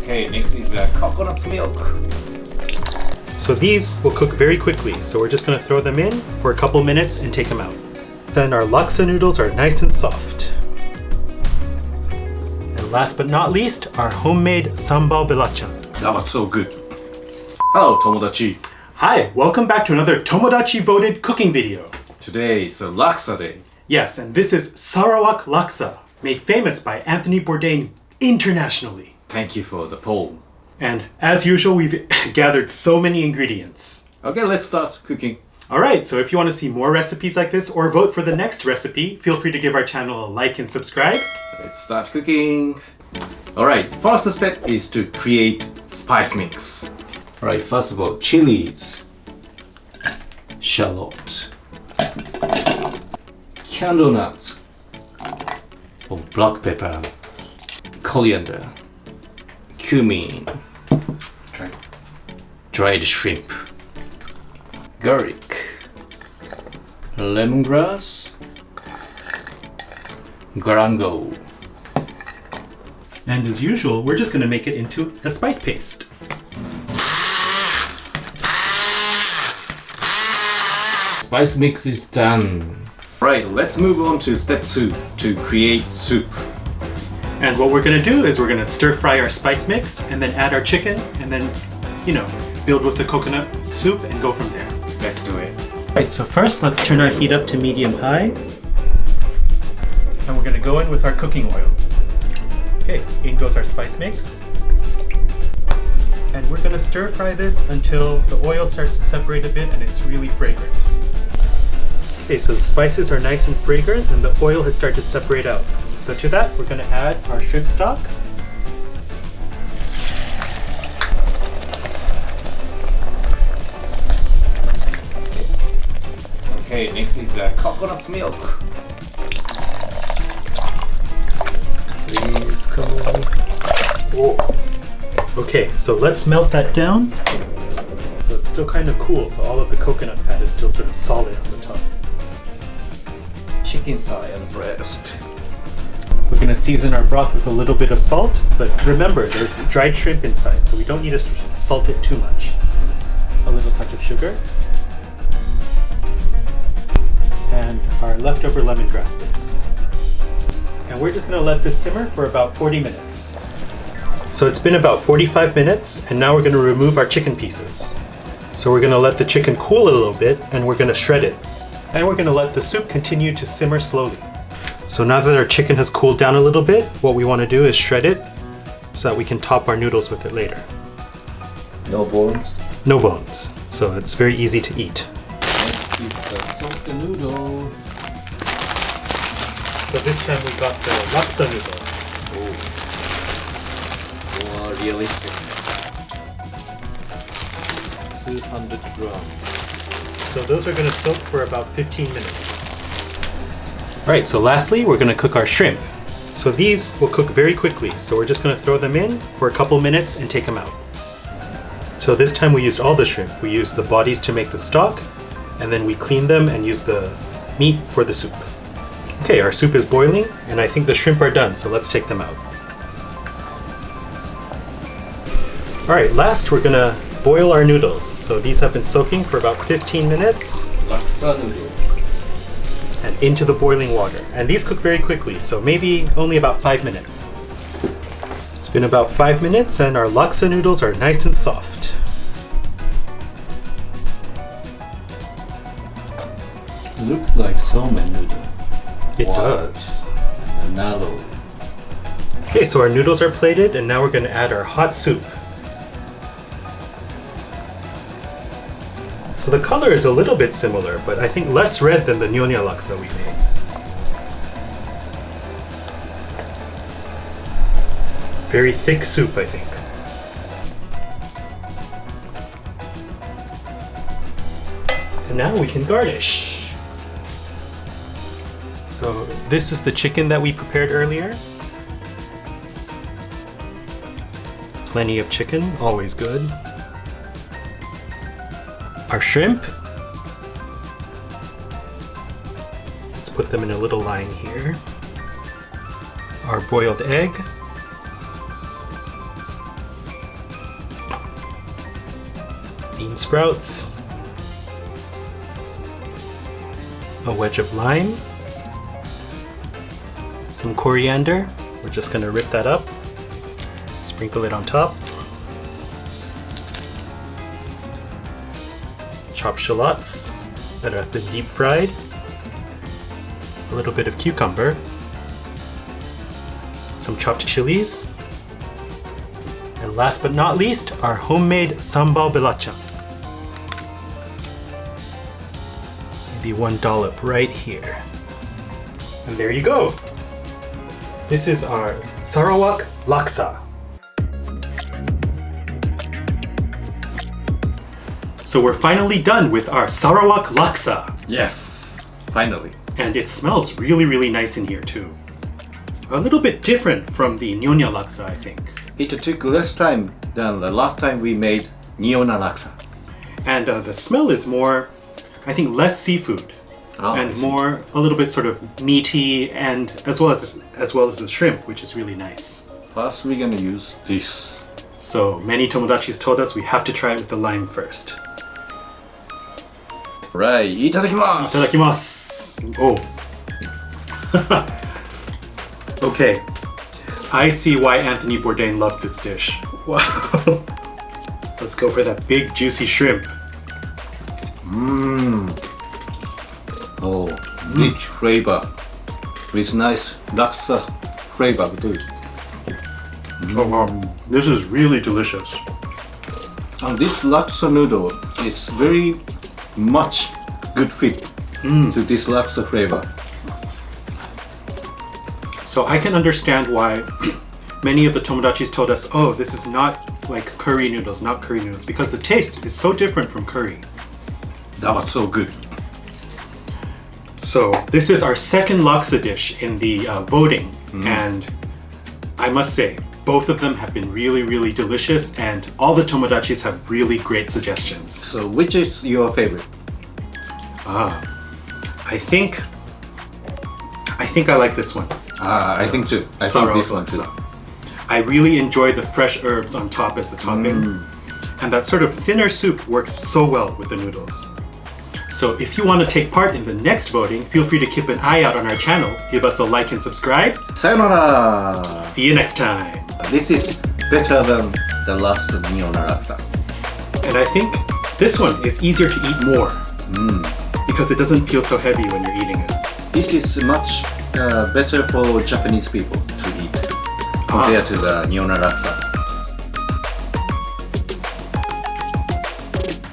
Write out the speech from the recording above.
Okay, next is coconut milk. So these will cook very quickly, so we're just going to throw them in for a couple minutes and take them out. Then our laksa noodles are nice and soft. And last but not least, our homemade sambal belacan. That was so good. Hello, Tomodachi. Hi, welcome back to another Tomodachi voted cooking video. Today is Laksa Day. Yes, and this is Sarawak Laksa, made famous by Anthony Bourdain internationally. Thank you for the poll. And as usual, we've gathered so many ingredients. Okay, let's start cooking. Alright, so if you want to see more recipes like this or vote for the next recipe, feel free to give our channel a like and subscribe. Let's start cooking. Alright, first step is to create spice mix. Alright, first of all, chilies, shallots, candle nuts, or black pepper, coriander, cumin, dried shrimp, garlic, lemongrass, galangal. And as usual, we're just going to make it into a spice paste. Spice mix is done. Right, let's move on to step 2 to create soup. And what we're going to do is we're going to stir fry our spice mix and then add our chicken and then, build with the coconut soup and go from there. Let's do it. Right, so first let's turn our heat up to medium-high. And we're going to go in with our cooking oil. Okay, in goes our spice mix. And we're going to stir fry this until the oil starts to separate a bit and it's really fragrant. Okay, so the spices are nice and fragrant and the oil has started to separate out. So to that, we're going to add our shrimp stock. Okay, next is coconut milk. Please come on. Oh. Okay, so let's melt that down. So it's still kind of cool, so all of the coconut fat is still sort of solid on the top. Chicken thigh and breast. We're going to season our broth with a little bit of salt, but remember there's dried shrimp inside, so we don't need to salt it too much. A little touch of sugar. And our leftover lemongrass bits. And we're just going to let this simmer for about 40 minutes. So it's been about 45 minutes, and now we're going to remove our chicken pieces. So we're going to let the chicken cool a little bit, and we're going to shred it. And we're going to let the soup continue to simmer slowly. So now that our chicken has cooled down a little bit, what we want to do is shred it so that we can top our noodles with it later. No bones? No bones, so it's very easy to eat. Next is soak the noodle. So this time we got the laksa noodle. Oh. More realistic. 200 grams. So those are going to soak for about 15 minutes. Alright, so lastly we're going to cook our shrimp. So these will cook very quickly, so we're just going to throw them in for a couple minutes and take them out. So this time we used all the shrimp. We used the bodies to make the stock, and then we cleaned them and used the meat for the soup. Okay, our soup is boiling, and I think the shrimp are done, so let's take them out. Alright, last we're going to boil our noodles. So these have been soaking for about 15 minutes. Laksa noodle. And into the boiling water. And these cook very quickly, so maybe only about 5 minutes. It's been about 5 minutes and our laksa noodles are nice and soft. Looks like somen noodle. It Wow. does. And nalo. Okay, so our noodles are plated and now we're going to add our hot soup. So the color is a little bit similar, but I think less red than the Nyonya laksa we made. Very thick soup, I think. And now we can garnish. So this is the chicken that we prepared earlier. Plenty of chicken, always good. Our shrimp. Let's put them in a little line here. Our boiled egg. bean sprouts, a wedge of lime, some coriander. We're just gonna rip that up, sprinkle it on top. Chopped shallots that have been deep fried, a little bit of cucumber, some chopped chilies, and last but not least, our homemade sambal belacan. Maybe one dollop right here. And there you go. This is our Sarawak Laksa. So we're finally done with our Sarawak Laksa. Yes, finally. And it smells really, really nice in here too. A little bit different from the Nyonya Laksa, I think. It took less time than the last time we made Nyonya Laksa. And the smell is more, I think, less seafood. And more, a little bit sort of meaty, and as well as the shrimp, which is really nice. First, we're gonna use this. So many Tomodachis told us we have to try it with the lime first. Right, itadakimasu! Itadakimasu! Oh. Okay. I see why Anthony Bourdain loved this dish. Wow. Let's go for that big juicy shrimp. Oh, rich flavor with nice laksa flavor too. Oh wow, this is really delicious. And this laksa noodle is very much good fit to this laksa flavor. So I can understand why many of the Tomodachis told us, oh, this is not like curry noodles, because the taste is so different from curry. That was so good. So this is our second laksa dish in the voting, and I must say, both of them have been really, really delicious, and all the Tomodachis have really great suggestions. So which is your favorite? I think I like this one. I think too. I think Sarawak this one too. Laksa. I really enjoy the fresh herbs on top as the topping, and that sort of thinner soup works so well with the noodles. So if you want to take part in the next voting, feel free to keep an eye out on our channel, give us a like and subscribe. Sayonara! See you next time. This is better than the last Nyonya Laksa. And I think this one is easier to eat more because it doesn't feel so heavy when you're eating it. This is much better for Japanese people to eat compared to the Nyonya Laksa.